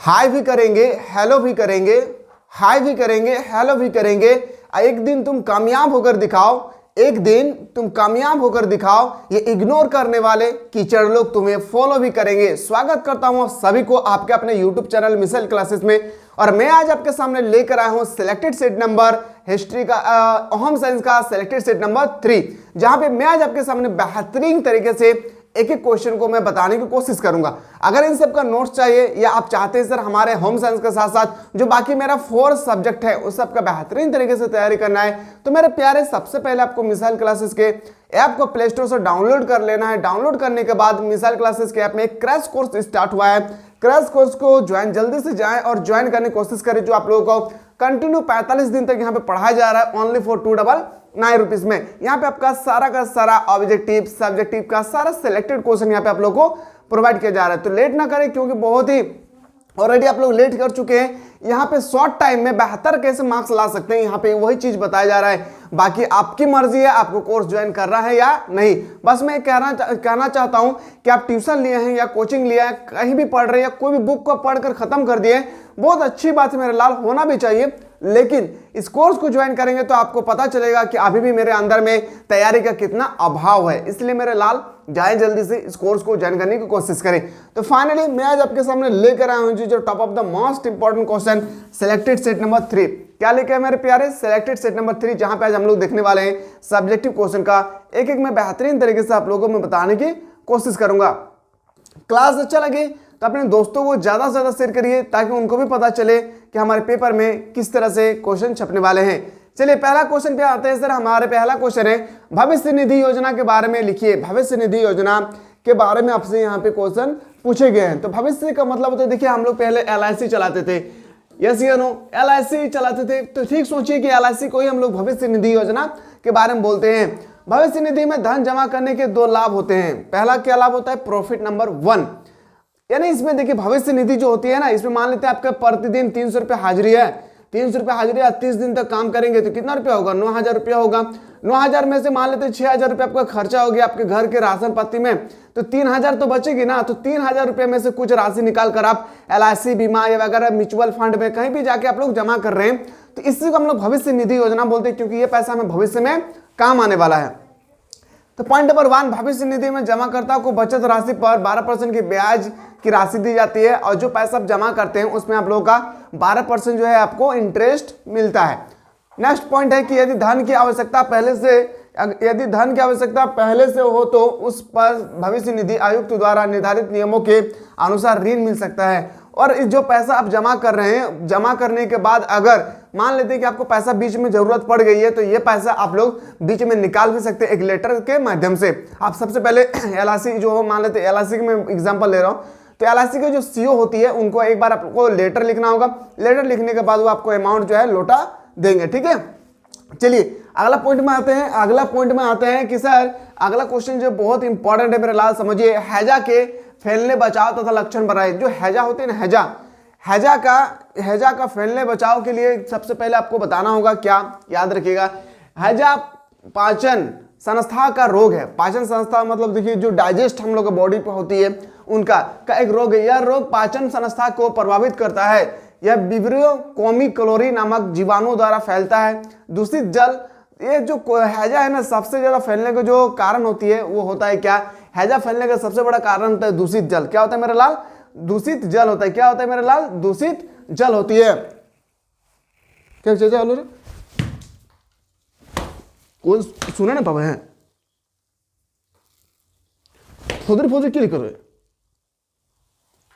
हाय भी करेंगे, हेलो भी करेंगे, हाय भी करेंगे, हेलो भी करेंगे। एक दिन तुम कामयाब होकर दिखाओ, एक दिन तुम कामयाब होकर दिखाओ। ये इग्नोर करने वाले कीचड़ लोग तुम्हें फॉलो भी करेंगे। स्वागत करता हूं सभी को आपके अपने यूट्यूब चैनल मिसाइल क्लासेस में। और मैं आज आपके सामने लेकर आया हूं सिलेक्टेड सेट नंबर हिस्ट्री का होम साइंस का सिलेक्टेड सेट नंबर 3, जहां पे मैं आज आपके सामने बेहतरीन तरीके से एक एक क्वेश्चन को मैं बताने की कोशिश करूंगा। अगर इन सब का नोट्स चाहिए या आप चाहते हैं सर हमारे होम साइंस के साथ साथ जो बाकी मेरा 4 सब्जेक्ट है उस सब का बेहतरीन तरीके से तैयारी करना है, तो मेरे प्यारे सबसे पहले आपको मिसाइल क्लासेस के ऐप को प्ले स्टोर से डाउनलोड कर लेना है। डाउनलोड करने के बाद मिसाइल क्लासेस के ऐप में एक क्रैश कोर्स स्टार्ट हुआ है। क्रैश कोर्स को ज्वाइन जल्दी से जाएं और ज्वाइन करने की कोशिश करें, जो आप लोगों को कंटिन्यू 45 दिन तक यहाँ पे पढ़ाया जा रहा है ओनली फॉर 299 रुपीज में। यहाँ पे आपका सारा का सारा ऑब्जेक्टिव सब्जेक्टिव का सारा सिलेक्टेड क्वेश्चन यहाँ पे आप लोगों को प्रोवाइड किया जा रहा है। तो लेट ना करें, क्योंकि बहुत ही ऑलरेडी आप लोग लेट कर चुके हैं। यहाँ पे शॉर्ट टाइम में बेहतर कैसे मार्क्स ला सकते हैं, यहाँ पे वही चीज बताया जा रहा है। बाकी आपकी मर्जी है आपको कोर्स ज्वाइन करना है या नहीं। बस मैं कहना चाहता हूँ कि आप ट्यूशन लिए हैं या कोचिंग लिया है, कहीं भी पढ़ रहे हैं या कोई भी बुक को पढ़कर खत्म कर दिए, बहुत अच्छी बात है मेरे लाल, होना भी चाहिए। लेकिन इस कोर्स को ज्वाइन करेंगे तो आपको पता चलेगा कि अभी भी मेरे अंदर में तैयारी का कितना अभाव है। इसलिए मेरे लाल जाए जल्दी से इस कोर्स को ज्वाइन करने की कोशिश करें। तो फाइनली मैं आज आपके सामने लेकर आया हूं जो top of the most important question selected set number 3। क्या लेके आए मेरे प्यारे? सिलेक्टेड सेट नंबर 3, जहां पे आज हम लोग देखने वाले हैं सब्जेक्टिव क्वेश्चन का एक एक मैं बेहतरीन तरीके से आप लोगों को मैं बताने की कोशिश करूंगा। क्लास अच्छा लगे तो अपने दोस्तों को ज्यादा से ज्यादा शेयर करिए, ताकि उनको भी पता चले कि हमारे पेपर में किस तरह से क्वेश्चन छपने वाले हैं। चलिए पहला क्वेश्चन पे आते हैं। सर हमारे पहला क्वेश्चन है भविष्य निधि योजना के बारे में लिखिए। भविष्य निधि योजना के बारे में आपसे यहाँ पे क्वेश्चन पूछे गए हैं। तो भविष्य का मतलब होता है, देखिए हम लोग पहले LIC चलाते थे, यस या नो, LIC चलाते थे। तो ठीक सोचिए कि LIC को ही हम लोग भविष्य निधि योजना के बारे में बोलते हैं। भविष्य निधि में धन जमा करने के 2 लाभ होते हैं। पहला क्या लाभ होता है? प्रॉफिट नंबर 1, यानी इसमें देखिए भविष्य निधि जो होती है ना, इसमें मान लेते हैं आपका प्रतिदिन 300 रुपये हाजिरी है। 300 रुपये हाजिरी 30 दिन तक काम करेंगे तो कितना रुपया होगा? 9000 रुपया होगा। 9000 में से मान लेते हैं 6000 रुपये आपका खर्चा हो गया आपके घर के राशन पत्ती में, तो 3000 तो बचेगी ना। तो 3000 रुपये में से कुछ राशि निकाल कर आप LIC बीमा या वगैरह म्यूचुअल फंड में कहीं भी जाके आप लोग जमा कर रहे हैं, तो इसी को हम लोग भविष्य निधि योजना बोलते हैं, क्योंकि ये पैसा हमें भविष्य में काम आने वाला है। तो पॉइंट नंबर 1, भविष्य निधि में जमाकर्ता को बचत राशि पर 12% की ब्याज की राशि दी जाती है, और जो पैसा आप जमा करते हैं उसमें आप लोगों का 12% जो है आपको इंटरेस्ट मिलता है। नेक्स्ट पॉइंट है कि यदि धन की आवश्यकता पहले से हो तो उस पर भविष्य निधि आयुक्त द्वारा निर्धारित नियमों के अनुसार ऋण मिल सकता है। और जो पैसा आप जमा कर रहे हैं, जमा करने के बाद अगर मान लेते हैं कि आपको पैसा बीच में जरूरत पड़ गई है, तो ये पैसा आप लोग बीच में निकाल भी सकते हैं एक लेटर के माध्यम से। आप सबसे पहले LIC जो मान लेते हैं, LIC की मैं एग्जांपल ले रहा हूं, तो LIC की जो CEO होती है उनको एक बार आपको लेटर लिखना होगा। लेटर लिखने के बाद वो आपको अमाउंट जो है लौटा देंगे। ठीक है, चलिए अगला पॉइंट में आते हैं। अगला पॉइंट में आते हैं कि सर अगला क्वेश्चन जो बहुत इंपॉर्टेंट है मेरे लाल, समझिए। हैजा के फैलने बचाव तथा लक्षण बनाए। जो हैजा होते हैं ना, हैजा का फैलने बचाव के लिए सबसे पहले आपको बताना होगा क्या, याद रखिएगा। हैजा पाचन संस्था का रोग है। पाचन संस्था मतलब देखिए जो डाइजेस्ट हम लोग बॉडी पे होती है उनका एक रोग है। यह रोग पाचन संस्था को प्रभावित करता है। यह विब्रियो कॉमिकलोरी नामक जीवाणु द्वारा फैलता है। दूषित जल, ये जो हैजा है ना, सबसे ज्यादा फैलने का जो कारण होती है वो होता है क्या? हैजा फैलने का सबसे बड़ा कारण होता है दूषित जल। क्या होता है मेरे लाल? दूषित जल होता है। क्या होता है मेरे लाल? दूषित जल होती है। क्या चाचा बोलो रे? कौन सुना ना पापा है? फोदरी फोदरी क्यों लिख रहे?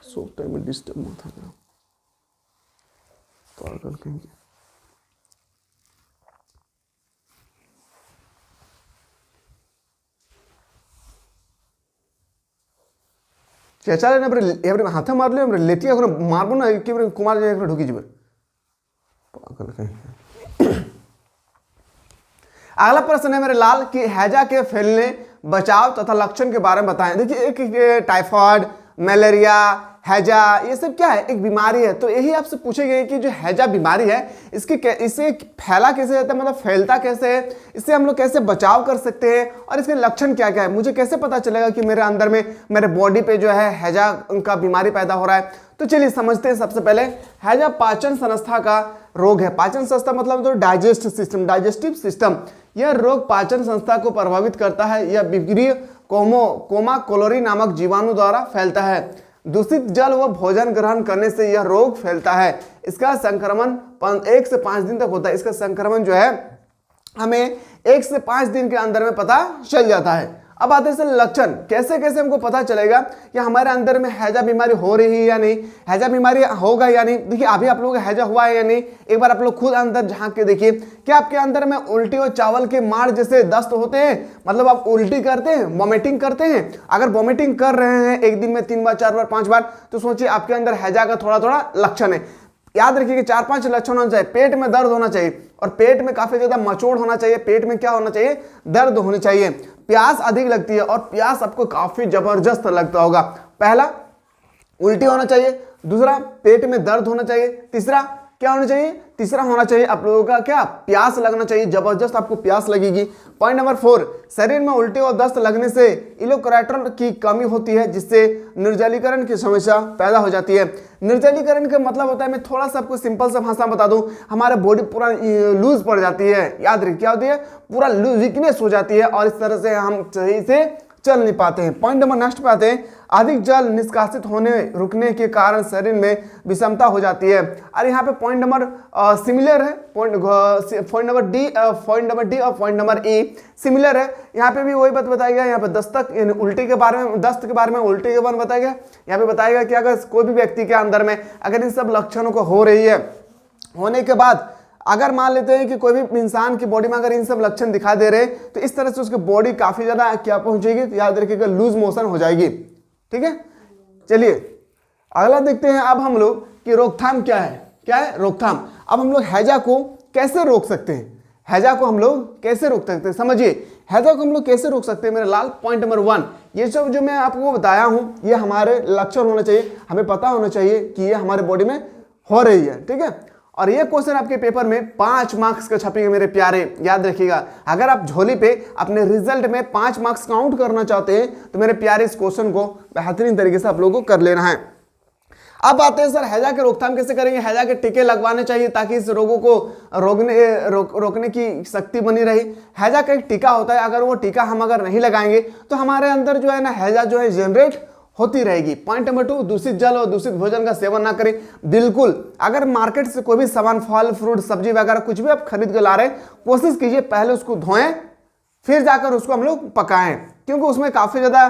सो टाइम में डिस्टर्ब मत होना। पागल कहेंगे। चाचा ने एवरे हाथ मार लियो लेती मारबो ना कि कुमार जाए ढुकी जीवे। पागल कहेंगे। अगला प्रश्न है मेरे लाल कि हैजा के फैलने बचाव तथा लक्षण के बारे में बताएं। देखिए एक टाइफाइड, मलेरिया, हैजा, ये सब क्या है, एक बीमारी है। तो यही आपसे पूछेंगे कि जो हैजा बीमारी है इससे फैला कैसे जाता है, मतलब फैलता कैसे है, इससे हम लोग कैसे बचाव कर सकते हैं और इसके लक्षण क्या क्या है, मुझे कैसे पता चलेगा कि मेरे अंदर में मेरे बॉडी पे जो है हैजा का बीमारी पैदा हो रहा है। तो चलिए समझते हैं। सबसे पहले हैजा पाचन संस्था का रोग है। पाचन संस्था मतलब तो डाइजेस्टिव सिस्टम। यह रोग पाचन संस्था को प्रभावित करता है। यह विक्रिय कोमा कोलोरी नामक जीवाणु द्वारा फैलता है। दूषित जल व भोजन ग्रहण करने से यह रोग फैलता है। इसका संक्रमण 1 से 5 दिन तक होता है। इसका संक्रमण जो है हमें 1 से 5 दिन के अंदर में पता चल जाता है। अब आते हैं लक्षण, कैसे कैसे हमको पता चलेगा कि हमारे अंदर में हैजा बीमारी हो रही है या नहीं, हैजा बीमारी होगा या नहीं। देखिए अभी आप लोगों को हैजा हुआ है या नहीं, एक बार आप लोग खुद अंदर झांक के देखिए। क्या आपके अंदर में उल्टी और चावल के माड़ जैसे दस्त होते हैं, मतलब आप उल्टी करते हैं, वॉमिटिंग करते हैं? अगर वॉमिटिंग कर रहे हैं एक दिन में 3 बार 4 बार 5 बार, तो सोचिए आपके अंदर हैजा का थोड़ा थोड़ा लक्षण है। याद रखिए कि 4-5 लक्षण होना चाहिए। पेट में दर्द होना चाहिए और पेट में काफी ज्यादा मचोड़ होना चाहिए। पेट में क्या होना चाहिए, दर्द होनी चाहिए। प्यास अधिक लगती है और प्यास आपको काफी जबरदस्त लगता होगा। पहला, उल्टी होना चाहिए। दूसरा, पेट में दर्द होना चाहिए। तीसरा क्या होना चाहिए, तीसरा होना चाहिए आप लोगों का क्या, प्यास लगना चाहिए, जबरदस्त आपको प्यास लगेगी। पॉइंट नंबर 4, शरीर में उल्टी और दस्त लगने से इलेक्ट्रोलाइट की कमी होती है, जिससे निर्जलीकरण की समस्या पैदा हो जाती है। निर्जलीकरण का मतलब होता है, मैं थोड़ा सा आपको सिंपल सा भाषा बता दूं, हमारा बॉडी पूरा लूज पड़ जाती है। याद रखिए क्या होती है, पूरा वीकनेस हो जाती है और इस तरह से हम सही से चल नहीं पाते हैं। पॉइंट नंबर नेक्स्ट पे आते हैं, अधिक जल निष्कासित होने रुकने के कारण शरीर में विषमता हो जाती है। और यहाँ पे पॉइंट नंबर सिमिलर है, पॉइंट नंबर डी और पॉइंट नंबर ए सिमिलर है। यहाँ पे भी वही बात बताया गया। यहाँ पे दस्तक उल्टी के बारे में, दस्त के बारे में, उल्टी के बारे में बताया गया। यहाँ पे बताया गया कि अगर कोई भी व्यक्ति के अंदर में अगर इन सब लक्षणों को हो रही है, होने के बाद अगर मान लेते हैं कि कोई भी इंसान की बॉडी में अगर इन सब लक्षण दिखा दे रहे हैं, तो इस तरह से उसकी बॉडी काफी ज्यादा क्या पहुंचेगी, तो याद रखिएगा लूज मोशन हो जाएगी। ठीक है, चलिए अगला देखते हैं अब हम लोग कि रोकथाम क्या है। क्या है रोकथाम। अब हम लोग हैजा को कैसे रोक सकते हैं, हैजा को हम लोग कैसे रोक सकते हैं, समझिए हैजा को हम लोग कैसे रोक सकते हैं मेरे लाल। पॉइंट नंबर 1, ये सब जो मैं आपको बताया हूं ये हमारे लक्षण होना चाहिए, हमें पता होना चाहिए कि ये हमारे बॉडी में हो रही है। ठीक है, और ये क्वेश्चन आपके पेपर में 5 मार्क्स का छपेंगे मेरे प्यारे, याद रखिएगा। अगर आप झोली पे अपने रिजल्ट में 5 मार्क्स काउंट करना चाहते हैं तो मेरे प्यारे इस क्वेश्चन को बेहतरीन तरीके से आप लोगों को कर लेना है। अब आते हैं सर हैजा के रोकथाम कैसे करेंगे। हैजा के टीके लगवाने चाहिए ताकि इस रोगों को रोकने की शक्ति बनी रही। हैजा का एक टीका होता है, अगर वो टीका हम अगर नहीं लगाएंगे तो हमारे अंदर जो है ना हैजा जो है जनरेट होती रहेगी। पॉइंट नंबर 2, दूषित जल और दूषित भोजन का सेवन ना करें। बिल्कुल, अगर मार्केट से कोई भी सामान, फल फ्रूट सब्जी वगैरह कुछ भी आप खरीद के ला रहे हैं, कोशिश कीजिए पहले उसको धोएं फिर जाकर उसको हम लोग पकाएं, क्योंकि उसमें काफी ज्यादा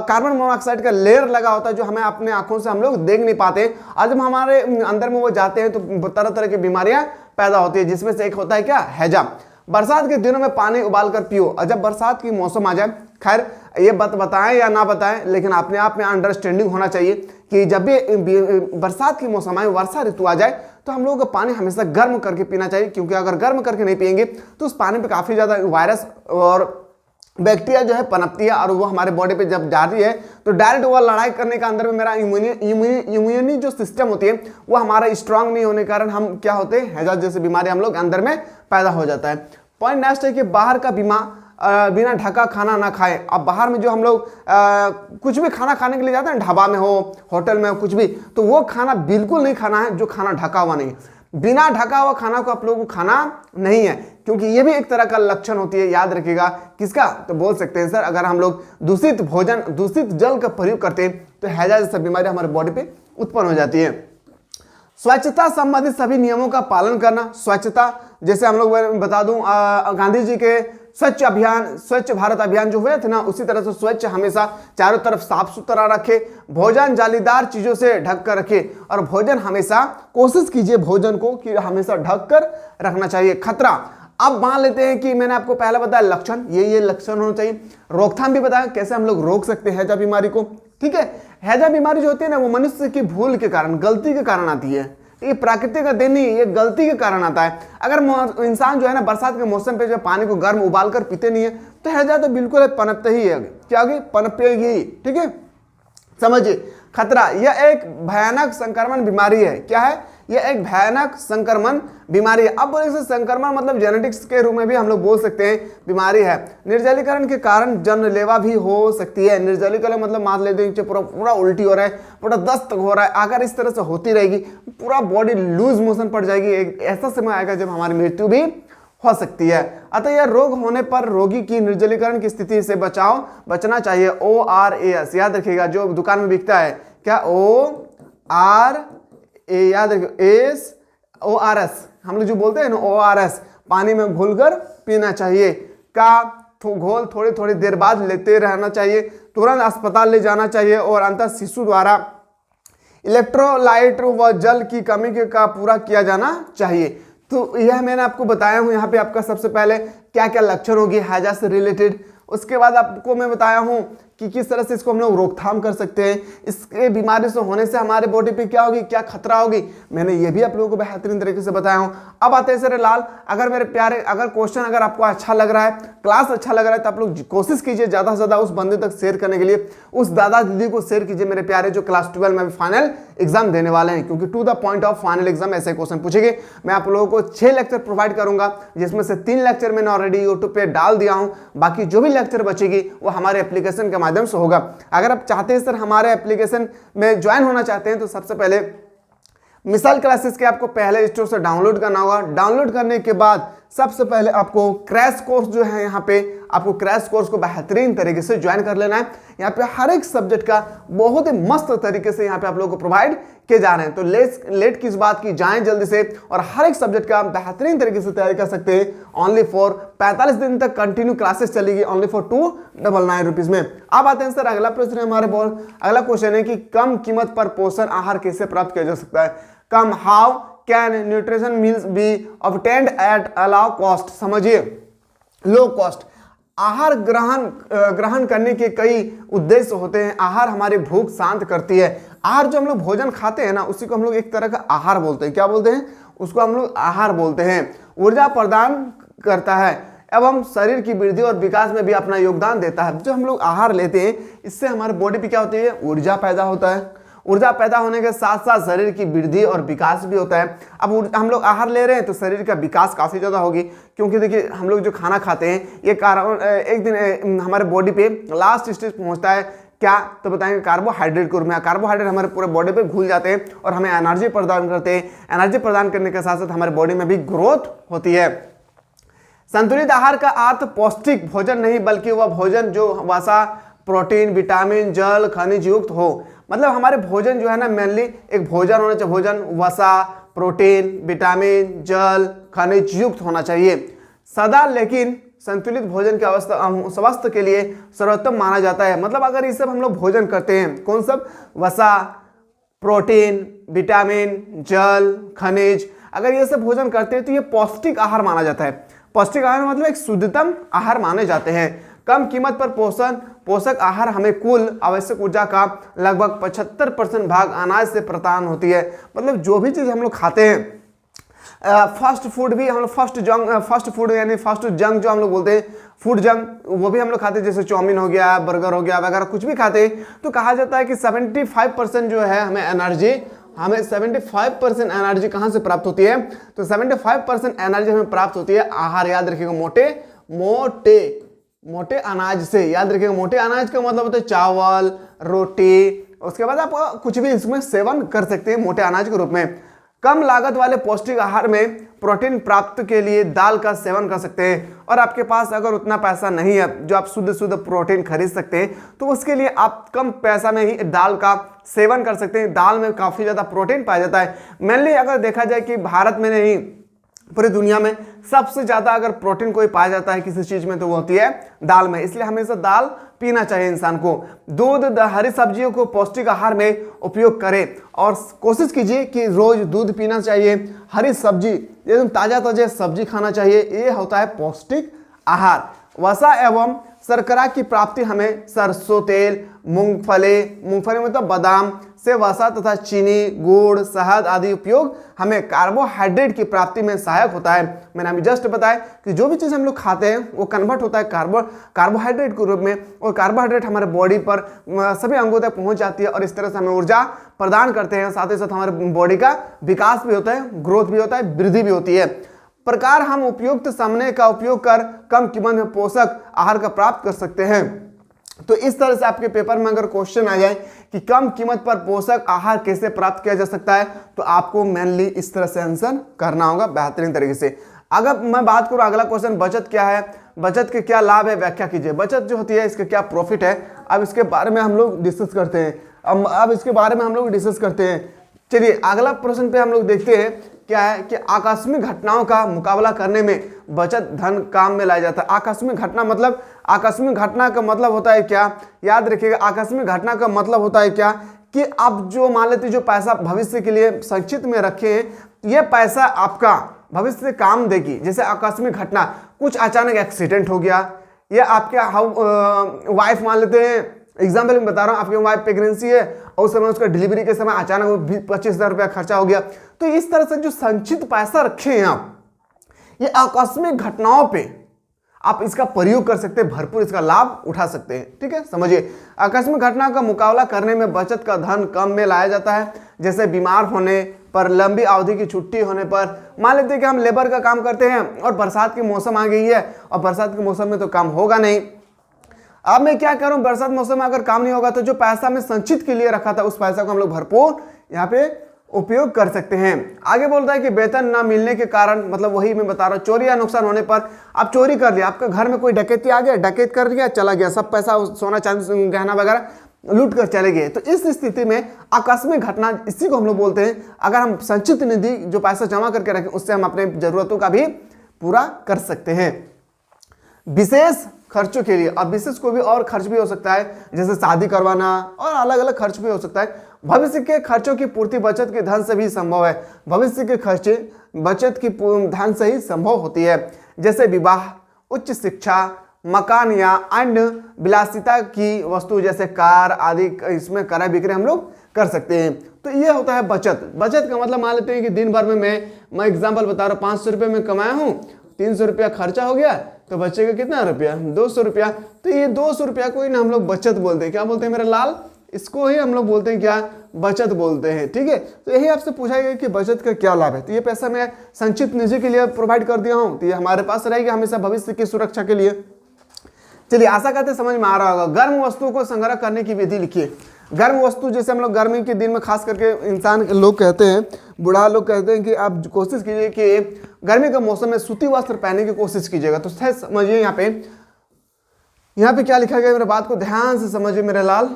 कार्बन मोनोऑक्साइड का लेयर लगा होता है जो हमें अपने आंखों से हम लोग देख नहीं पाते। और जब हमारे अंदर में वो जाते हैं तो तरह तरह की बीमारियां पैदा होती है, जिसमें से एक होता है क्या, हैजा। बरसात के दिनों में पानी उबाल कर पियो। और जब बरसात की मौसम आ जाए, खैर ये बताएं या ना बताएं, लेकिन अपने आप में अंडरस्टैंडिंग होना चाहिए कि जब भी बरसात की मौसम आए, वर्षा ऋतु आ जाए, तो हम लोगों को पानी हमेशा गर्म करके पीना चाहिए, क्योंकि अगर गर्म करके नहीं पिएंगे तो उस पानी पे काफी ज्यादा वायरस और बैक्टीरिया जो है पनपती है और वो हमारे बॉडी पे जब जा रही है तो डायरेक्ट वो लड़ाई करने का अंदर में मेरा इम्यूनिटी जो सिस्टम होती है वो हमारा स्ट्रांग नहीं होने के कारण हम क्या होते हैं, हैजा जैसे बीमारी हम लोग अंदर में पैदा हो जाता है। पॉइंट नेक्स्ट है कि बाहर का बिना ढका खाना ना खाएं। अब बाहर में जो हम लोग कुछ भी खाना खाने के लिए जाते हैं, ढाबा में हो, होटल में हो, कुछ भी, तो वो खाना बिल्कुल नहीं खाना है जो खाना ढका हुआ नहीं है। बिना ढका हुआ खाना को आप लोगों को खाना नहीं है, क्योंकि ये भी एक तरह का लक्षण होती है। याद रखिएगा किसका, तो बोल सकते हैं सर अगर हम लोग दूषित भोजन, दूषित जल का प्रयोग करते हैं तो हैजा जैसी बीमारी हमारे बॉडी पे उत्पन्न हो जाती है। स्वच्छता संबंधित सभी नियमों का पालन करना। स्वच्छता जैसे हम लोग बता दूं, गांधी जी के स्वच्छ अभियान, स्वच्छ भारत अभियान जो हुए थे ना, उसी तरह से स्वच्छ हमेशा चारों तरफ साफ सुथरा रखे। भोजन जालीदार चीजों से ढक कर रखे और भोजन हमेशा कोशिश कीजिए भोजन को कि हमेशा ढक कर रखना चाहिए। खतरा, अब मान लेते हैं कि मैंने आपको पहले बताया लक्षण, ये लक्षण होना चाहिए। रोकथाम भी बताया कैसे हम लोग रोक सकते हैं हैजा बीमारी को। ठीक है, हैजा बीमारी जो होती है ना वो मनुष्य की भूल के कारण, गलती के कारण आती है। ये प्राकृतिक का देन नहीं, ये गलती के कारण आता है। अगर इंसान जो है ना बरसात के मौसम पे जो पानी को गर्म उबाल कर पीते नहीं है तो हैजा तो बिल्कुल पनपते ही है, क्या होगी, पनपेगी। ठीक है, समझिए। खतरा। यह एक भयानक संक्रमण बीमारी है। क्या है? यह एक भयानक संक्रमण बीमारी है। अब बोले संक्रमण मतलब जेनेटिक्स के रूप में भी हम लोग बोल सकते हैं बीमारी है। निर्जलीकरण के कारण जानलेवा भी हो सकती है। निर्जलीकरण मतलब मान लेते हैं पूरा पूरा उल्टी हो रहा है, पूरा दस्त हो रहा है, अगर इस तरह से होती रहेगी पूरा बॉडी लूज मोशन पड़ जाएगी, एक ऐसा समय आएगा जब हमारी मृत्यु भी हो सकती है। अतः यह रोग होने पर रोगी की निर्जलीकरण की स्थिति से बचना चाहिए। ORAS याद रखिएगा, जो दुकान में बिकता है, क्या ORA याद रखिए, ORS हम लोग जो बोलते हैं ना ORS, पानी में घोलकर पीना चाहिए। घोल थोड़ी थोड़ी देर बाद लेते रहना चाहिए, तुरंत अस्पताल ले जाना चाहिए और अंततः शिशु द्वारा इलेक्ट्रोलाइट व जल की कमी का पूरा किया जाना चाहिए। तो यह मैंने आपको बताया हूं। यहाँ पे आपका सबसे पहले क्या क्या लक्षण होगी हैजा से रिलेटेड, उसके बाद आपको मैं बताया हूं कि किस तरह से इसको हम लोग रोकथाम कर सकते हैं, इसके बीमारी से होने से हमारे बॉडी पे क्या होगी, क्या खतरा होगी, मैंने ये भी आप लोगों को बेहतरीन तरीके से बताया हूं। अब आते हैं सर लाल, अगर मेरे प्यारे अगर क्वेश्चन अगर आपको अच्छा लग रहा है, क्लास अच्छा लग रहा है, तो आप लोग कोशिश कीजिए ज़्यादा से ज़्यादा उस बंदे तक शेयर करने के लिए, उस दादा दीदी को शेयर कीजिए मेरे प्यारे जो क्लास 12 में फाइनल एग्जाम देने वाले हैं, क्योंकि to the point of final exam ऐसे क्वेश्चन पूछेंगे। मैं आप लोगों को 6 लेक्चर प्रोवाइड करूंगा, जिसमें से 3 लेक्चर मैंने ऑलरेडी यूट्यूब पे डाल दिया हूं, बाकी जो भी लेक्चर बचेगी वो हमारे एप्लीकेशन के माध्यम से होगा। अगर आप चाहते हैं सर हमारे एप्लीकेशन में ज्वाइन होना चाहते हैं, तो सबसे पहले मिसाल क्लासेस के आपको पहले स्टोर से डाउनलोड करना होगा। डाउनलोड करने के बाद सबसे पहले आपको क्रैश कोर्स जो है, यहाँ पे आपको क्रैश कोर्स को बेहतरीन तरीके से ज्वाइन कर लेना है। यहाँ पे हर एक सब्जेक्ट का बहुत ही मस्त तरीके से यहाँ पे आप लोगों को प्रोवाइड किए जा रहे हैं। तो लेट किस बात की, जाएं जल्दी से और हर एक सब्जेक्ट का बेहतरीन तरीके से तैयारी कर सकते हैं। ओनली फॉर 45 दिन तक कंटिन्यू क्लासेस चलेगी, ओनली फॉर 299 रुपीज में। अब आते हैं सर अगला प्रश्न हमारे अगला क्वेश्चन है कि कम कीमत पर पोषण आहार कैसे प्राप्त किया जा सकता है। कम, how can nutrition meals be obtained at a low cost. समझिए, लो कॉस्ट। आहार ग्रहण करने के कई उद्देश्य होते हैं। आहार हमारी भूख शांत करती है। आहार जो हम लोग भोजन खाते हैं ना, उसी को हम लोग एक तरह का आहार बोलते हैं। क्या बोलते हैं? उसको हम लोग आहार बोलते हैं। ऊर्जा प्रदान करता है एवं शरीर की वृद्धि और विकास में भी अपना योगदान देता है। जो हम लोग आहार लेते हैं, इससे हमारे बॉडी पे क्या होती है, ऊर्जा पैदा होता है। ऊर्जा पैदा होने के साथ साथ शरीर की वृद्धि और विकास भी होता है। अब हम लोग आहार ले रहे हैं तो शरीर का विकास काफ़ी ज़्यादा होगी, क्योंकि देखिए हम लोग जो खाना खाते हैं ये एक दिन हमारे बॉडी पे लास्ट स्टेज पहुंचता है। क्या? तो बताएंगे कार्बोहाइड्रेट के रूप में। कार्बोहाइड्रेट हमारे पूरे बॉडी पे घुल जाते हैं और हमें एनर्जी प्रदान करते हैं। एनर्जी प्रदान करने के साथ साथ हमारे बॉडी में भी ग्रोथ होती है। संतुलित आहार का अर्थ पौष्टिक भोजन नहीं, बल्कि वह भोजन जो वसा, प्रोटीन, विटामिन, जल, खनिज युक्त हो। मतलब हमारे भोजन जो है ना, मेनली एक भोजन होना चाहिए, भोजन वसा, प्रोटीन, विटामिन, जल, खनिज युक्त होना चाहिए सदा। लेकिन संतुलित भोजन की अवस्था स्वास्थ्य के लिए सर्वोत्तम माना जाता है। मतलब अगर ये सब हम लोग भोजन करते हैं, कौन सब? वसा, प्रोटीन, विटामिन, जल, खनिज, अगर ये सब भोजन करते हैं तो ये पौष्टिक आहार माना जाता है। पौष्टिक आहार मतलब एक शुद्धतम आहार माने जाते हैं। कम कीमत पर पोषक आहार हमें कुल आवश्यक ऊर्जा का लगभग 75% भाग अनाज से प्रदान होती है। मतलब जो भी चीज़ हम लोग खाते हैं, फास्ट फूड भी हम लोग फास्ट फूड यानी फास्ट जंक जो हम लोग बोलते हैं, फूड जंक, वो भी हम लोग खाते हैं। जैसे चाउमीन हो गया, बर्गर हो गया वगैरह, कुछ भी खाते हैं तो कहा जाता है कि 75% जो है हमें 75% एनर्जी कहाँ से प्राप्त होती है? तो 75% एनर्जी हमें प्राप्त होती है आहार, याद रखिएगा, मोटे अनाज से। याद रखिएगा, मोटे अनाज का मतलब होता है चावल, रोटी, उसके बाद आप कुछ भी इसमें सेवन कर सकते हैं मोटे अनाज के रूप में। कम लागत वाले पौष्टिक आहार में प्रोटीन प्राप्त के लिए दाल का सेवन कर सकते हैं। और आपके पास अगर उतना पैसा नहीं है जो आप शुद्ध प्रोटीन खरीद सकते हैं, तो उसके लिए आप कम पैसा में ही दाल का सेवन कर सकते हैं। दाल में काफ़ी ज़्यादा प्रोटीन पाया जाता है। मेनली अगर देखा जाए कि भारत में नहीं, पूरी दुनिया में सबसे ज़्यादा अगर प्रोटीन कोई पाया जाता है किसी चीज़ में तो वो होती है दाल में। इसलिए हमेशा दाल पीना चाहिए इंसान को। दूध, हरी सब्जियों को पौष्टिक आहार में उपयोग करें और कोशिश कीजिए कि रोज दूध पीना चाहिए। हरी सब्जी, एकदम ताज़ा सब्जी खाना चाहिए, ये होता है पौष्टिक आहार। वसा एवं शर्करा की प्राप्ति हमें सरसों तेल, मूंगफली मतलब बादाम से वसा तथा चीनी, गुड़, शहद आदि उपयोग हमें कार्बोहाइड्रेट की प्राप्ति में सहायक होता है। मैंने अभी जस्ट बताया कि जो भी चीज़ हम लोग खाते हैं वो कन्वर्ट होता है कार्बोहाइड्रेट के रूप में, और कार्बोहाइड्रेट हमारे बॉडी पर सभी अंगों तक पहुंच जाती है और इस तरह से हमें ऊर्जा प्रदान करते हैं। साथ ही साथ हमारे बॉडी का विकास भी होता है, ग्रोथ भी होता है, वृद्धि भी होती है। प्रकार हम उपयुक्त समय का उपयोग कर कम कीमत में पोषक आहार का प्राप्त कर सकते हैं। तो इस तरह से आपके पेपर में अगर क्वेश्चन आ जाए कि कम कीमत पर पोषक आहार कैसे प्राप्त किया जा सकता है, तो आपको मेनली इस तरह से आंसर करना होगा बेहतरीन तरीके से। अगर मैं बात करूं अगला क्वेश्चन, बचत क्या है, बचत के क्या लाभ है, व्याख्या कीजिए। बचत जो होती है इसका क्या प्रॉफिट है, अब इसके बारे में हम लोग डिस्कस करते हैं। अब इसके बारे में हम लोग डिस्कस करते हैं। चलिए अगला प्रश्न पे हम लोग देखते हैं क्या है कि आकस्मिक घटनाओं का मुकाबला करने में बचत धन काम में लाया जाता है। आकस्मिक घटना मतलब, आकस्मिक घटना का मतलब होता है क्या, याद रखिएगा, आकस्मिक घटना का मतलब होता है क्या कि आप जो मान लेते जो पैसा भविष्य के लिए संचित में रखे हैं, ये पैसा आपका भविष्य से काम देगी। जैसे आकस्मिक घटना, कुछ अचानक एक्सीडेंट हो गया, या आपके वाइफ मान लेते हैं, एग्जाम्पल में बता रहा हूँ, आपकी वाइफ प्रेगनेंसी है और उस समय उसका डिलीवरी के समय अचानक 25,000 रुपया खर्चा हो गया। तो इस तरह से जो संचित पैसा रखे हैं आप, ये आकस्मिक घटनाओं पे आप इसका प्रयोग कर सकते हैं, भरपूर इसका लाभ उठा सकते हैं। ठीक है, समझिए। आकस्मिक घटना का मुकाबला करने में बचत का धन कम में लाया जाता है। जैसे बीमार होने पर, लंबी अवधि की छुट्टी होने पर, मान लेते हैं कि हम लेबर का काम करते हैं और बरसात की मौसम आ गई है और बरसात के मौसम में तो काम होगा नहीं। अब मैं क्या करूं, बरसात मौसम में अगर काम नहीं होगा तो जो पैसा मैं संचित के लिए रखा था उस पैसा को हम लोग भरपूर यहाँ पे उपयोग कर सकते हैं। आगे बोलता है कि वेतन ना मिलने के कारण, मतलब वही मैं बता रहा हूँ, चोरी या नुकसान होने पर, आप चोरी कर लिया, आपके घर में कोई डकैती आ गया, डकैत कर लिया, चला गया, सब पैसा सोना चांदी गहना वगैरह लूट कर चले गए। तो इस स्थिति में आकस्मिक घटना, इसी को हम लोग बोलते हैं। अगर हम संचित निधि जो पैसा जमा करके रखें उससे हम अपने जरूरतों का भी पूरा कर सकते हैं। विशेष खर्चों के लिए, अब विशेष कोई भी और खर्च भी हो सकता है, जैसे शादी करवाना और अलग अलग खर्च भी हो सकता है। भविष्य के खर्चों की पूर्ति बचत के धन से भी संभव है। भविष्य के खर्चे बचत की धन से ही संभव होती है। जैसे विवाह, उच्च शिक्षा, मकान या अन्य विलासिता की वस्तु जैसे कार आदि, इसमें क्रय विक्रय हम लोग कर सकते हैं। तो ये होता है बचत। बचत का मतलब मान लेते हैं कि दिन भर में मैं एग्जाम्पल बता रहा हूँ, 500 रुपये में कमाया हूँ, 300 रुपया खर्चा हो गया, तो बचेगा कितना रुपया, 200 रुपया। तो ये 200 रुपया को ही ना हम लोग बचत बोलते हैं। क्या बोलते हैं मेरा लाल, इसको ही हम लोग बोलते हैं क्या, बचत बोलते हैं। ठीक है, तो यही आपसे पूछा गया कि बचत का क्या लाभ है। तो ये पैसा मैं संचित निधि के लिए प्रोवाइड कर दिया हूँ, तो ये हमारे पास रहेगा हमेशा भविष्य की सुरक्षा के लिए। चलिए, आशा करते समझ में आ रहा होगा। गर्म वस्तुओं को संग्रह करने की विधि लिखिए। गर्म वस्तु, जैसे हम लोग गर्मी के दिन में खास करके इंसान लोग कहते हैं, बूढ़ा लोग कहते हैं कि आप कोशिश कीजिए कि गर्मी के मौसम में सूती वस्त्र पहनने की कोशिश कीजिएगा। तो समझिए यहाँ पे क्या लिखा गया, मेरे बात को ध्यान से समझिए मेरे लाल।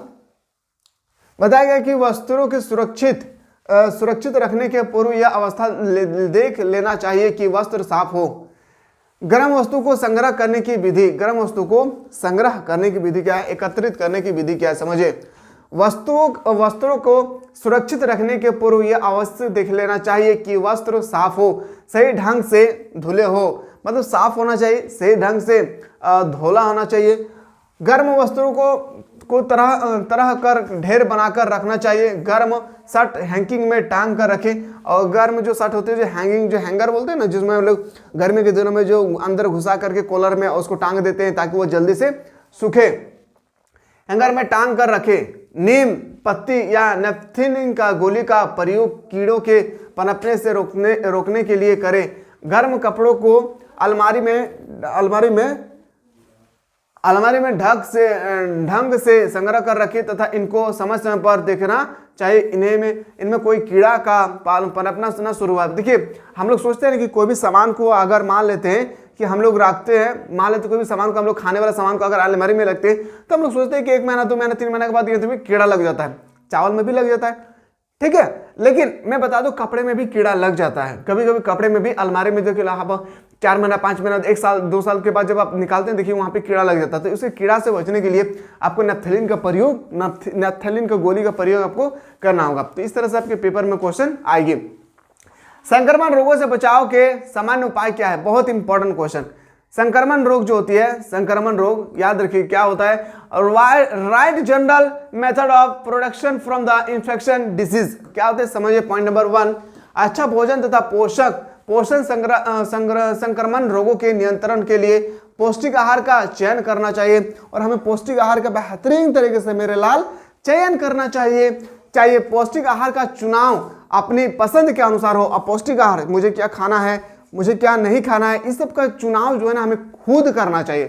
बताया गया कि वस्त्रों के सुरक्षित रखने के पूर्व यह अवस्था देख लेना चाहिए कि वस्त्र साफ हो। गर्म वस्तु को संग्रह करने की विधि, गर्म वस्तु को संग्रह करने की विधि क्या है, एकत्रित करने की विधि क्या है, समझिए। वस्त्रों को सुरक्षित रखने के पूर्व यह अवश्य देख लेना चाहिए कि वस्त्र साफ हो, सही ढंग से धुले हो, मतलब साफ होना चाहिए, सही ढंग से धोला होना चाहिए। गर्म वस्त्रों को तरह कर ढेर बनाकर रखना चाहिए। गर्म शर्ट हैंगिंग में टांग कर रखें, और गर्म जो शर्ट होते हैं, जो हैंगर बोलते हैं ना, जिसमें हम लोग गर्मी के दिनों में जो अंदर घुसा करके कॉलर में उसको टांग देते हैं ताकि वो जल्दी से सूखे, हैंगर में टांग कर रखें। नीम पत्ती या नेपथिन का गोली का प्रयोग कीड़ों के पनपने से रोकने के लिए करें। गर्म कपड़ों को अलमारी में ढंग से संग्रह कर रखें तथा इनको समय समय पर देखना चाहिए। इनमें कोई कीड़ा का पनपना ना शुरू हुआ। देखिए, हम लोग सोचते हैं कि कोई भी सामान को अगर मान लेते हैं कि हम लोग रखते हैं, मान लेते कोई भी सामान को, हम लोग खाने वाला सामान को अगर अलमारी में रखते हैं, तो हम लोग सोचते हैं कि 1 महीना 2 महीना 3 महीने के बाद ये तो भी कीड़ा लग जाता है, चावल में भी लग जाता है। ठीक है, लेकिन मैं बता दूं, कपड़े में भी कीड़ा लग जाता है। कभी कभी कपड़े में भी, अलमारी में देखिए, 4 महीना 5 महीना 1 साल 2 साल के बाद जब आप निकालते हैं, देखिए वहां पे कीड़ा लग जाता है। तो उसे कीड़ा से बचने के लिए आपको नेपथलीन का गोली का प्रयोग आपको करना होगा। तो इस तरह से आपके पेपर में क्वेश्चन आएगी। संक्रमण रोगों से बचाव के सामान्य उपाय क्या है, बहुत इंपॉर्टेंट क्वेश्चन। संक्रमण रोग जो होती है, संक्रमण रोग याद रखिए क्या होता है, right general method of production from the infection disease. क्या होता है समझिए। पॉइंट नंबर 1, अच्छा भोजन तथा पोषण संक्रमण रोगों के नियंत्रण के लिए पौष्टिक आहार का चयन करना चाहिए, और हमें पौष्टिक आहार का बेहतरीन तरीके से मेरे लाल चयन करना चाहिए। पौष्टिक आहार का चुनाव अपनी पसंद के अनुसार हो। अब पौष्टिक आहार मुझे क्या खाना है, मुझे क्या नहीं खाना है, इस सब का चुनाव जो है ना हमें खुद करना चाहिए।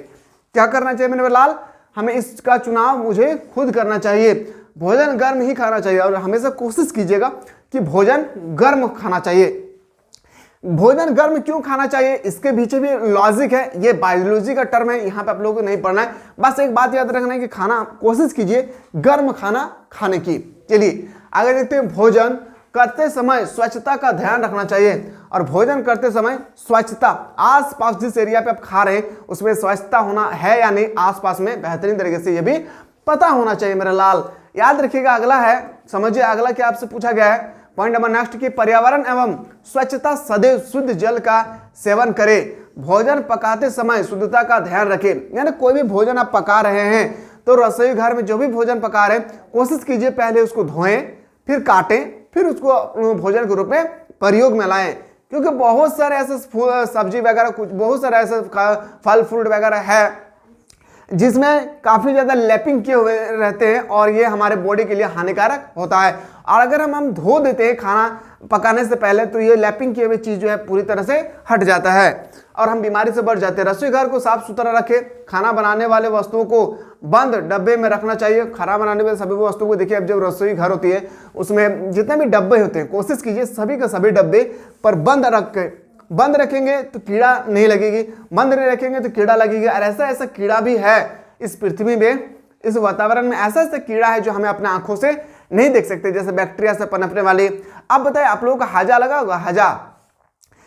क्या करना चाहिए मेरे लाल, हमें इसका चुनाव मुझे खुद करना चाहिए। भोजन गर्म ही खाना चाहिए, और हमेशा कोशिश कीजिएगा कि भोजन गर्म खाना चाहिए। भोजन गर्म क्यों खाना चाहिए, इसके पीछे भी लॉजिक है, ये बायोलॉजी का टर्म है, यहाँ पे आप लोगों को नहीं पढ़ना है। बस एक बात याद रखना है कि खाना कोशिश कीजिए गर्म खाना खाने की। चलिए आगे देखते हैं। भोजन करते समय स्वच्छता का ध्यान रखना चाहिए, और भोजन करते समय स्वच्छता, आसपास जिस एरिया पे आप खा रहे हैं उसमें स्वच्छता होना है या नहीं, आसपास में बेहतरीन तरीके से ये भी पता होना चाहिए मेरा लाल। याद रखिएगा अगला है, समझिए अगला क्या आपसे पूछा गया है। पॉइंट नंबर नेक्स्ट की पर्यावरण एवं स्वच्छता, सदैव शुद्ध जल का सेवन करें। भोजन पकाते समय शुद्धता का ध्यान रखें, यानी कोई भी भोजन आप पका रहे हैं तो रसोई घर में जो भी भोजन पका रहे हैं कोशिश कीजिए पहले उसको धोएं, फिर काटें, फिर उसको भोजन के रूप में प्रयोग में लाएं। क्योंकि बहुत सारे ऐसे सब्जी वगैरह कुछ बहुत सारे ऐसे फल फ्रूट वगैरह है जिसमें काफ़ी ज़्यादा लैपिंग किए हुए रहते हैं, और ये हमारे बॉडी के लिए हानिकारक होता है। और अगर हम धो देते हैं खाना पकाने से पहले तो ये लैपिंग किए हुए चीज़ जो है पूरी तरह से हट जाता है और हम बीमारी से बच जाते हैं। रसोई घर को साफ सुथरा रखें। खाना बनाने वाले वस्तुओं को बंद डब्बे में रखना चाहिए। खाना बनाने वाले सभी वस्तुओं को देखिए, अब जब रसोई घर होती है उसमें जितने भी डब्बे होते हैं कोशिश कीजिए सभी के सभी डब्बे पर बंद रखेंगे तो कीड़ा नहीं लगेगी, बंद नहीं रखेंगे तो कीड़ा लगेगी। और ऐसा कीड़ा भी है इस पृथ्वी में, इस वातावरण में ऐसा कीड़ा है जो हमें अपने आंखों से नहीं देख सकते, जैसे बैक्टीरिया से पनपने वाले। अब बताइए आप लोगों को हजा लगा होगा, हजा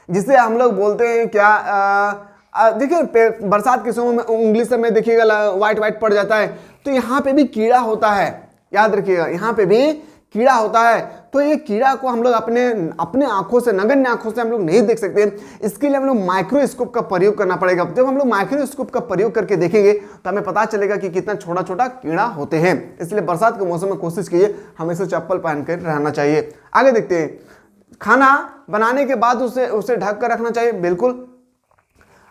जिसे हम लोग बोलते हैं क्या, देखिए बरसात के समय में इंग्लिश में देखिएगा व्हाइट पड़ जाता है, तो यहाँ पे भी कीड़ा होता है। याद रखिएगा यहाँ पे भी कीड़ा होता है। तो ये कीड़ा को हम लोग अपने आंखों से, नगण्य आंखों से हम लोग नहीं देख सकते। इसके लिए हम लोग माइक्रोस्कोप का प्रयोग करना पड़ेगा। जब हम लोग माइक्रोस्कोप का प्रयोग करके देखेंगे तो हमें पता चलेगा कि कितना छोटा छोटा कीड़ा होते हैं। इसलिए बरसात के मौसम में कोशिश कीजिए हमेशा चप्पल पहन कर रहना चाहिए। आगे देखते हैं। खाना बनाने के बाद उसे ढक कर रखना चाहिए। बिल्कुल,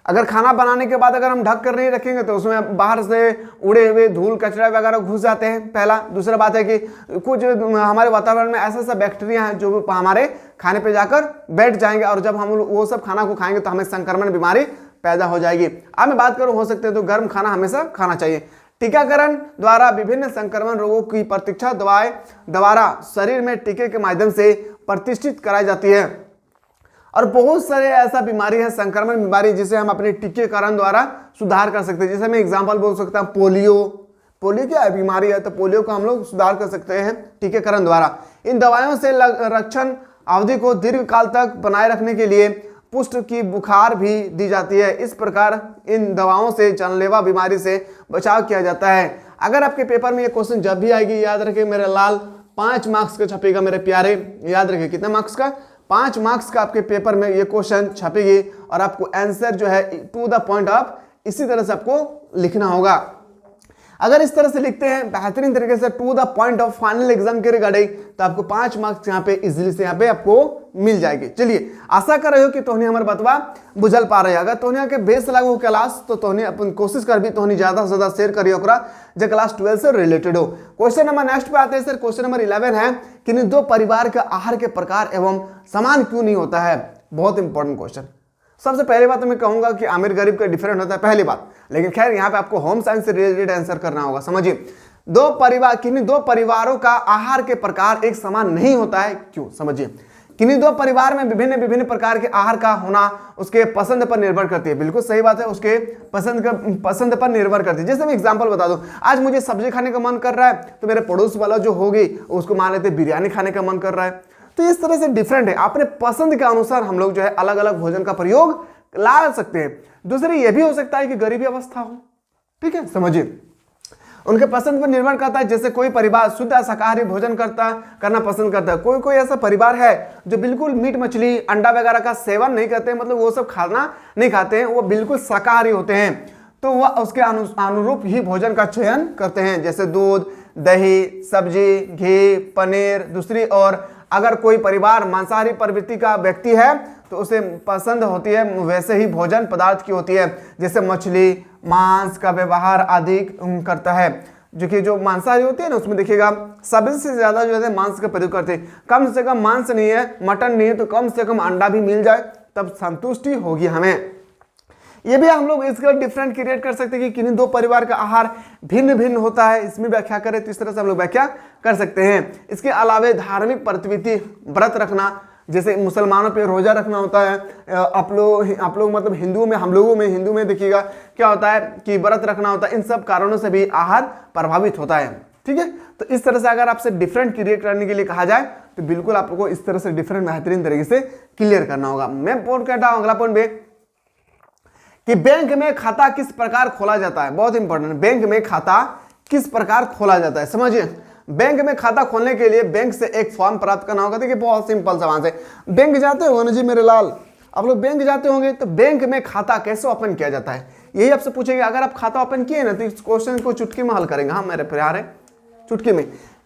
अगर खाना बनाने के बाद अगर हम ढक कर नहीं रखेंगे तो उसमें बाहर से उड़े हुए धूल कचरा वगैरह घुस जाते हैं, पहला। दूसरा बात है कि कुछ हमारे वातावरण में ऐसा बैक्टीरिया है जो हमारे खाने पे जाकर बैठ जाएंगे, और जब हम वो सब खाना को खाएंगे तो हमें संक्रमण बीमारी पैदा हो जाएगी। अब मैं बात करूँ हो सकते हैं तो गर्म खाना हमेशा खाना चाहिए। टीकाकरण द्वारा विभिन्न संक्रमण रोगों की प्रतीक्षा दवाएं द्वारा शरीर में टीके के माध्यम से प्रतिष्ठित कराई जाती है, और बहुत सारे ऐसा बीमारी है संक्रमण बीमारी जिसे हम अपने टीकाकरण द्वारा सुधार कर सकते हैं। जैसे मैं एग्जांपल बोल सकता हूँ पोलियो क्या बीमारी है, तो पोलियो को हम लोग सुधार कर सकते हैं टीकाकरण द्वारा। इन दवाइयों से रक्षण अवधि को दीर्घ काल तक बनाए रखने के लिए पुष्ट की बुखार भी दी जाती है। इस प्रकार इन दवाओं से जानलेवा बीमारी से बचाव किया जाता है। अगर आपके पेपर में ये क्वेश्चन जब भी आएगी याद रखिए मेरे लाल 5 मार्क्स का छपेगा मेरे प्यारे। याद रखिए कितना मार्क्स का, 5 मार्क्स का आपके पेपर में ये क्वेश्चन छपेगी, और आपको आंसर जो है टू द पॉइंट ऑफ इसी तरह से आपको लिखना होगा। अगर इस तरह से लिखते हैं बेहतरीन तरीके से to the point of final exam के रिगार्डिंग, तो आपको 5 मार्क्स यहाँ पे इजीली से यहाँ पे आपको मिल जाएगी। चलिए आशा कर रहे हो कि तोहनी हमारे बतवा बुझल पा रहे। अगर तोहनी के बेस लागू क्लास तो तोहनी अपन कोशिश कर भी तोहनी ज्यादा से ज्यादा शेयर करिए ओकरा जो क्लास 12 से रिलेटेड हो। क्वेश्चन नंबर नेक्स्ट पे आते हैं सर। क्वेश्चन नंबर 11 है कि दो परिवार के आहार के प्रकार एवं समान क्यों नहीं होता है। बहुत इंपॉर्टेंट क्वेश्चन। सबसे पहली बात तो मैं कहूंगा कि अमीर गरीब का डिफरेंट होता है, पहली बात, लेकिन खैर यहाँ पे आपको होम साइंस से रिलेटेड आंसर करना होगा। समझिए दो परिवारों का आहार के प्रकार एक समान नहीं होता है, क्यों? समझिए किन्हीं दो परिवार में विभिन्न प्रकार के आहार का होना उसके पसंद पर निर्भर करती है। बिल्कुल सही बात है, उसके पसंद पर निर्भर करती है। जैसे मैं एग्जांपल बता दूं, आज मुझे सब्जी खाने का मन कर रहा है तो मेरे पड़ोस वाला जो होगी उसको मान लेते बिरयानी खाने का मन कर रहा है। तो इस तरह से डिफरेंट है, अपने पसंद के अनुसार हम लोग जो है अलग अलग भोजन का प्रयोग ला सकते हैं। दूसरी ये भी हो सकता है कि गरीबी अवस्था हो, ठीक है। समझिए उनके पसंद पर निर्भर करता है। जैसे कोई परिवार शुद्ध शाकाहारी भोजन करना पसंद करता है, कोई कोई ऐसा परिवार है जो बिल्कुल मीट मछली अंडा वगैरह का सेवन नहीं करते, मतलब वो सब खाना नहीं खाते हैं, वो बिल्कुल शाकाहारी होते हैं, तो वह उसके अनुरूप ही भोजन का चयन करते हैं। जैसे दूध, दही, सब्जी, घी, पनीर। दूसरी ओर अगर कोई परिवार मांसाहारी प्रवृत्ति का व्यक्ति है तो उसे पसंद होती है वैसे ही भोजन पदार्थ की होती है, जैसे मछली, मांस का व्यवहार आदि करता है। जो कि जो मांसाहारी होती है ना, उसमें देखिएगा सभी से ज्यादा जो है मांस का प्रयोग करते हैं। कम से कम मांस नहीं है, मटन नहीं है, तो कम से कम अंडा भी मिल जाए तब संतुष्टि होगी हमें। ये भी हम लोग इसका डिफरेंट क्रिएट कर सकते हैं कि किन्हीं दो परिवार का आहार भिन्न भिन्न होता है, इसमें व्याख्या करें तो इस तरह से हम लोग व्याख्या कर सकते हैं। इसके अलावा धार्मिक प्रतिविधि, व्रत रखना, जैसे मुसलमानों पे रोजा रखना होता है, आप लोग मतलब हिंदू में देखिएगा क्या होता है कि व्रत रखना होता है। इन सब कारणों से भी आहार प्रभावित होता है। ठीक है, तो इस तरह से अगर आपसे डिफरेंट क्रिएट करने के लिए कहा जाए तो बिल्कुल आपको इस तरह से डिफरेंट बेहतरीन तरीके से क्लियर करना होगा। मैं पॉइंट कहता हूं, अगला पॉइंट में कि बैंक में खाता किस प्रकार खोला जाता है। बहुत इंपॉर्टेंट, बैंक में खाता किस प्रकार खोला जाता है, समझिए। बैंक में खाता खोलने के लिए बैंक से एक फॉर्म प्राप्त करना होगा। देखिए बहुत सिंपल सा बात है, बैंक जाते हो ना जी मेरे लाल, आप लोग बैंक जाते होंगे तो बैंक में खाता कैसे ओपन किया जाता है यही आपसे पूछेंगे। अगर आप खाता ओपन किए ना तो इस क्वेश्चन को चुटकी में हल करेंगे। हाँ मेरे प्यार है, चुटकी में।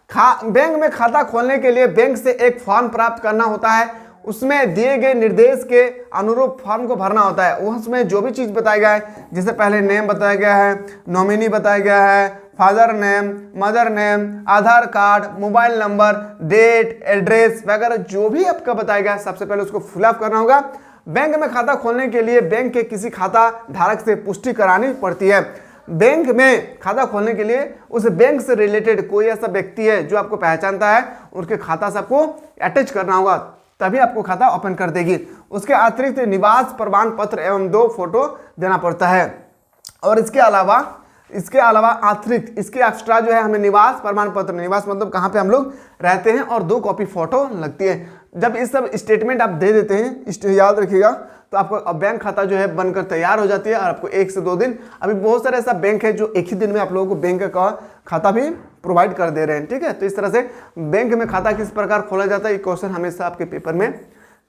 बैंक में खाता खोलने के लिए बैंक से एक फॉर्म प्राप्त करना होता है, उसमें दिए गए निर्देश के अनुरूप फॉर्म को भरना होता है। उसमें जो भी चीज बताया गया है, जैसे पहले नेम बताया गया है, नॉमिनी बताया गया है, father name, mother name, Aadhaar card, mobile number, date, address वगैरह जो भी आपका बताया गया है, सबसे पहले उसको फिलअप करना होगा। बैंक में खाता खोलने के लिए बैंक के किसी खाता धारक से पुष्टि करानी पड़ती है। बैंक में खाता खोलने के लिए उस बैंक से रिलेटेड कोई ऐसा व्यक्ति है जो आपको पहचानता है, उनके खाता से आपको अटैच करना होगा, तभी आपको खाता ओपन कर देगी। उसके अतिरिक्त निवास प्रमाण पत्र एवं 2 फोटो देना पड़ता है। और इसके अलावा अतिरिक्त इसके एक्स्ट्रा जो है हमें निवास प्रमाण पत्र, निवास मतलब कहाँ पे हम लोग रहते हैं, और 2 कॉपी फोटो लगती है। जब इस सब स्टेटमेंट आप दे देते हैं, याद रखिएगा, तो आपको बैंक खाता जो है बनकर तैयार हो जाती है। और आपको 1 से 2 दिन, अभी बहुत सारे ऐसा बैंक है जो एक ही दिन में आप लोगों को बैंक का खाता भी प्रोवाइड कर दे रहे हैं। ठीक है, तो इस तरह से बैंक में खाता किस प्रकार खोला जाता है, ये क्वेश्चन हमेशा आपके पेपर में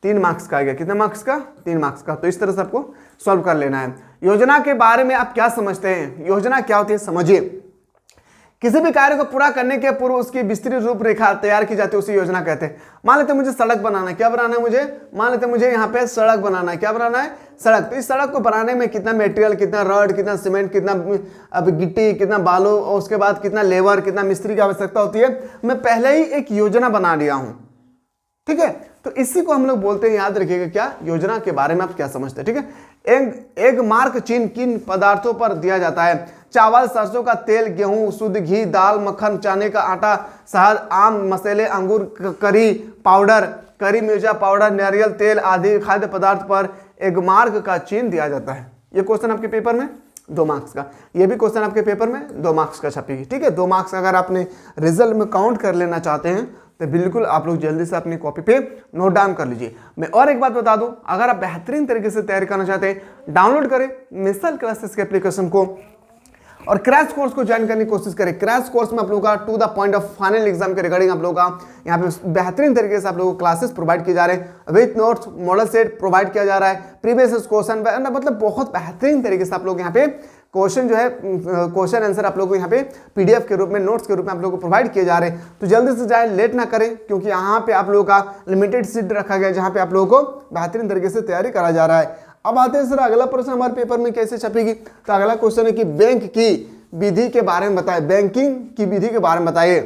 3 मार्क्स का आएगा। कितने मार्क्स का? 3 मार्क्स का। तो इस तरह से आपको सॉल्व कर लेना है। योजना के बारे में आप क्या समझते हैं, योजना क्या होती है समझिए। किसी भी कार्य को पूरा करने के पूर्व उसकी विस्तृत रूपरेखा तैयार की जाती है, उसे योजना कहते हैं। मान लेते मुझे सड़क बनाना है, क्या बनाना है मुझे, मान लेते मुझे यहाँ पे सड़क बनाना है, क्या बनाना है, सड़क। तो इस सड़क को बनाने में कितना मटेरियल, कितना रॉड, कितना सीमेंट, कितना अब गिट्टी, कितना बालू, और उसके बाद कितना लेबर, कितना मिस्त्री की आवश्यकता होती है, मैं पहले ही एक योजना बना लिया हूँ। ठीक है, तो इसी को हम लोग बोलते हैं, याद रखिएगा क्या, योजना के बारे में आप क्या समझते हैं। ठीक है, एक मार्क चिन्ह किन पदार्थों पर दिया जाता है, चावल, सरसों का तेल, गेहूं, शुद्ध घी, दाल, मक्खन, चने का आटा, शहद, आम, मसाले, अंगूर, करी पाउडर, करी मिर्चा पाउडर, नारियल तेल आदि खाद्य पदार्थ पर एक मार्क का चिन्ह दिया जाता है। ये क्वेश्चन आपके पेपर में 2 मार्क्स का, ये भी क्वेश्चन आपके पेपर में 2 मार्क्स का छपेगी। ठीक है, 2 मार्क्स अगर आपने रिजल्ट में काउंट कर लेना चाहते हैं तो बिल्कुल आप लोग जल्दी से अपनी कॉपी पे नोट डाउन कर लीजिए। मैं और एक बात बता दूं, अगर आप बेहतरीन तरीके से तैयारी करना चाहते हैं, डाउनलोड करें मिसल क्लासेस के एप्लीकेशन को और क्रैश कोर्स को ज्वाइन करने की कोशिश करें। क्रैश कोर्स में आप लोगों का to the point of final exam के रिगार्डिंग आप लोगों का यहाँ पे बेहतरीन तरीके से आप लोगों को क्लासेस प्रोवाइड किए जा रहे हैं, with notes, model set provide किया जा रहा है, प्रीवियस क्वेश्चन, मतलब बहुत बेहतरीन तरीके से आप लोग यहाँ पे क्वेश्चन जो है, क्वेश्चन आंसर आप लोगों को यहाँ पे पीडीएफ के रूप में, नोट्स के रूप में आप लोगों को प्रोवाइड किए जा रहे हैं। तो जल्दी से जाए, लेट ना करें, क्योंकि यहाँ पे आप लोगों का लिमिटेड सीट रखा गया है जहाँ पे आप लोगों को बेहतरीन तरीके से तैयारी करा जा रहा है। अब आते हैं सर अगला प्रश्न हमारे पेपर में कैसे छपेगी। तो अगला क्वेश्चन है कि बैंक की विधि के बारे में बताइए, बैंकिंग की विधि के बारे में बताइए।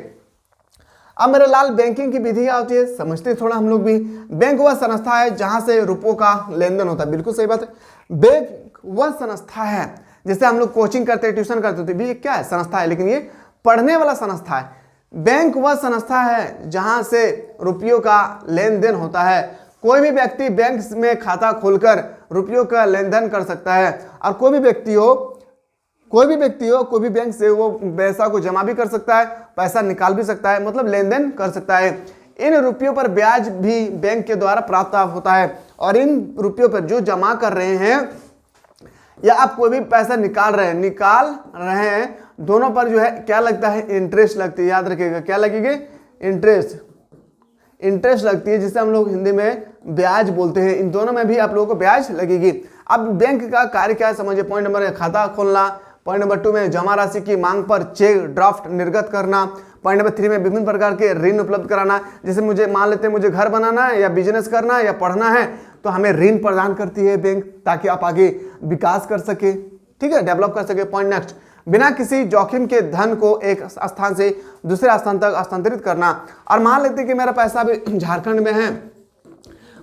अब मेरे लाल बैंकिंग की विधि क्या होती है समझते हैं थोड़ा हम लोग भी। बैंक वह संस्था है जहां से रुपयों का लेन देन होता है, बिल्कुल सही बात है। बैंक वह संस्था है, जैसे हम लोग कोचिंग करते हैं, ट्यूशन करते थे, भी ये क्या है, संस्था है, लेकिन ये पढ़ने वाला संस्था है। बैंक वह संस्था है जहां से रुपयों का लेन देन होता है। कोई भी व्यक्ति बैंक में खाता खोलकर रुपयों का लेन देन कर सकता है, और कोई भी व्यक्ति हो कोई भी बैंक से वो पैसा को जमा भी कर सकता है, पैसा निकाल भी सकता है, मतलब लेन देन कर सकता है। इन रुपयों पर ब्याज भी बैंक के द्वारा प्राप्त होता है, और इन रुपयों पर जो जमा कर रहे हैं या आप कोई भी पैसा निकाल रहे हैं दोनों पर जो है क्या लगता है, इंटरेस्ट लगती है। याद रखिएगा क्या लगेगी, इंटरेस्ट लगती है, जिसे हम लोग हिंदी में ब्याज बोलते हैं। इन दोनों में भी आप लोगों को ब्याज लगेगी। अब बैंक का कार्य क्या है समझिए। पॉइंट नंबर 1 खाता खोलना, पॉइंट नंबर 2 में जमा राशि की मांग पर चेक ड्राफ्ट निर्गत करना, पॉइंट नंबर 3 में विभिन्न प्रकार के ऋण उपलब्ध कराना। जैसे मुझे मान लेते हैं मुझे घर बनाना है या बिजनेस करना है या पढ़ना है, तो हमें ऋण प्रदान करती है बैंक, ताकि आप आगे विकास कर सके, ठीक है, डेवलप कर सके। पॉइंट नेक्स्ट, बिना किसी जोखिम के धन को एक स्थान से दूसरे स्थान तक हस्तांतरित करना। और मान लेते हैं कि मेरा पैसा अभी झारखंड में है,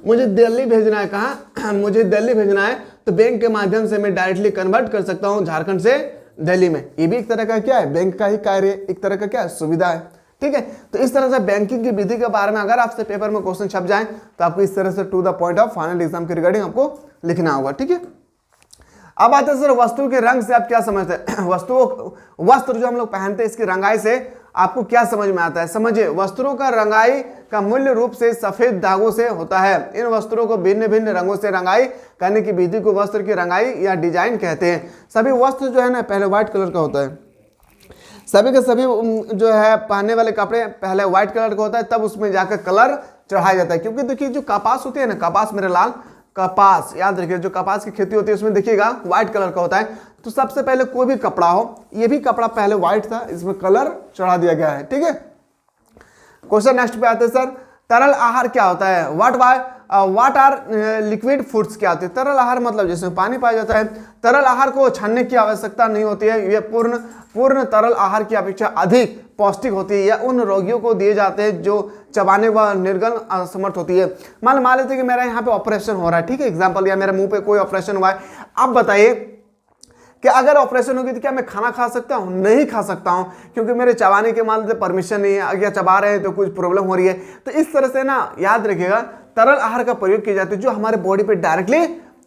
मुझे दिल्ली भेजना है, कहाँ मुझे दिल्ली भेजना है, तो बैंक के माध्यम से मैं डायरेक्टली कन्वर्ट कर सकता हूँ झारखंड से दिल्ली में। ये भी एक तरह का क्या है, बैंक का ही कार्य, एक तरह का क्या है, सुविधा है, ठीक है। तो इस तरह से बैंकिंग की विधि के बारे में अगर आपसे पेपर में क्वेश्चन छप जाए तो आपको इस तरह से to the point of final exam के रिगार्डिंग आपको लिखना होगा, ठीक है। अब आते हैं सर वस्तु के रंग से आप क्या समझते हैं। वस्त्र जो हम लोग पहनते हैं इसकी रंगाई से आपको क्या समझ में आता है। समझिए, वस्त्रों का रंगाई का मूल्य रूप से सफेद धागों से होता है। इन वस्त्रों को भिन्न भिन्न रंगों से रंगाई करने की विधि को वस्त्र की रंगाई या डिजाइन कहते हैं। सभी वस्त्र जो है ना पहले व्हाइट कलर का होता है, सभी के सभी जो है पहनने वाले कपड़े पहले व्हाइट कलर का होता है, तब उसमें जाकर कलर चढ़ाया जाता है। क्योंकि देखिए जो कपास होती है ना, कपास मेरे लाल, कपास याद रखिए, जो कपास की खेती होती है उसमें देखिएगा व्हाइट कलर का होता है। तो सबसे पहले कोई भी कपड़ा हो, ये भी कपड़ा पहले व्हाइट था, इसमें कलर चढ़ा दिया गया है, ठीक है। क्वेश्चन नेक्स्ट पे आते हैं सर, तरल आहार क्या होता है। व्हाट आर लिक्विड फूड्स क्या होते हैं। तरल आहार मतलब जिसमें पानी पाया जाता है। तरल आहार को छानने की आवश्यकता नहीं होती है, यह पूर्ण तरल आहार की अपेक्षा अधिक पौष्टिक होती है। यह उन रोगियों को दिए जाते हैं जो चबाने व निर्गल असमर्थ होती है। मान लेते हैं कि मेरा यहाँ पे ऑपरेशन हो रहा है, ठीक है, एग्जाम्पल, या मेरे मुंह पे कोई ऑपरेशन हुआ है। अब बताइए कि अगर ऑपरेशन होगी तो क्या मैं खाना खा सकता हूँ? नहीं खा सकता हूँ, क्योंकि मेरे चबाने के मान लेते परमिशन नहीं है, अगर चबा रहे हैं तो कुछ प्रॉब्लम हो रही है। तो इस तरह से ना याद रखिएगा, तरल आहार का प्रयोग किया जाता है जो हमारे बॉडी पे डायरेक्टली,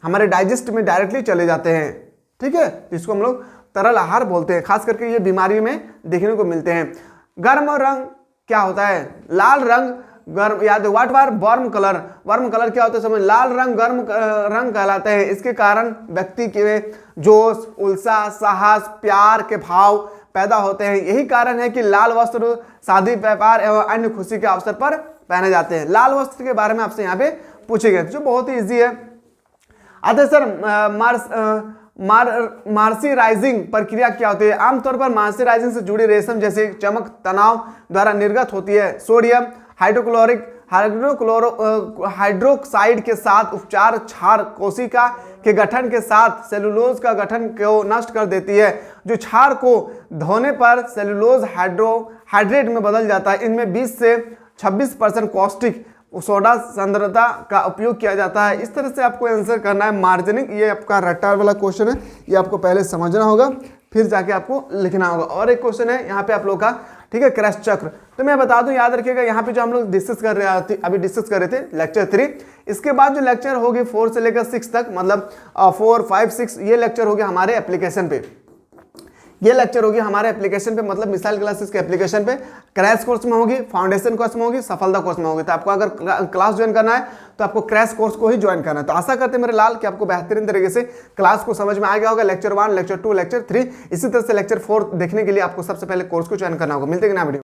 हमारे डाइजेस्ट में डायरेक्टली चले जाते हैं, ठीक है, जिसको हम लोग तरल आहार बोलते हैं। खास करके ये बीमारी में देखने को मिलते हैं। गर्म रंग क्या होता है, लाल रंग गर्म, याद what war warm colour, warm colour क्या होता है समझ, लाल रंग गर्म रंग कहलाते हैं। इसके कारण व्यक्ति के जोश, उत्साह, साहस, प्यार के भाव पैदा होते हैं। यही कारण है कि लाल वस्त्र शादी, व्यापार एवं अन्य खुशी के अवसर पर पहने जाते हैं। लाल वस्त्र के बारे में आपसे यहाँ पे पूछे गए जो बहुत ही ईजी है। आते सर मार्सिराइजिंग प्रक्रिया क्या होती है। आमतौर पर मार्सिराइजिंग से जुड़ी रेशम जैसे चमक तनाव द्वारा निर्गत होती है। सोडियम हाइड्रोक्साइड के साथ उपचार क्षार कोशिका के गठन के साथ सेलुलोज का गठन को नष्ट कर देती है, जो क्षार को धोने पर सेलुलोज हाइड्रेट में बदल जाता है। इनमें 20 से 26% कॉस्टिक सोडा सांद्रता का उपयोग किया जाता है। इस तरह से आपको आंसर करना है। मार्जिनिंग, ये आपका रट्टा वाला क्वेश्चन है, ये आपको पहले समझना होगा, फिर जाके आपको लिखना होगा। और एक क्वेश्चन है यहाँ पे आप लोग का, ठीक है, क्रैश चक्र। तो मैं बता दूं, याद रखिएगा, यहाँ पे जो हम लोग डिस्कस कर रहे थे लेक्चर 3, इसके बाद जो लेक्चर होगी 4 से लेकर 6 तक, मतलब 4, 5, 6, ये लेक्चर होगी हमारे एप्लीकेशन पे। ये लेक्चर होगी हमारे एप्लीकेशन पे, मतलब मिसाइल क्लासेस के एप्लीकेशन पे। क्रैश कोर्स में होगी, फाउंडेशन कोर्स में होगी, सफलता कोर्स में होगी। तो आपको अगर क्लास ज्वाइन करना है तो आपको क्रैश कोर्स को ही ज्वाइन करना है। तो आशा करते हैं मेरे लाल कि आपको बेहतरीन तरीके से क्लास को समझ में आ गया होगा। लेक्चर 1, लेक्चर 2, लेक्चर 3, इसी तरह से लेक्चर 4 देखने के लिए आपको सबसे पहले कोर्स को ज्वाइन करना होगा। मिलते हैं ना वीडियो।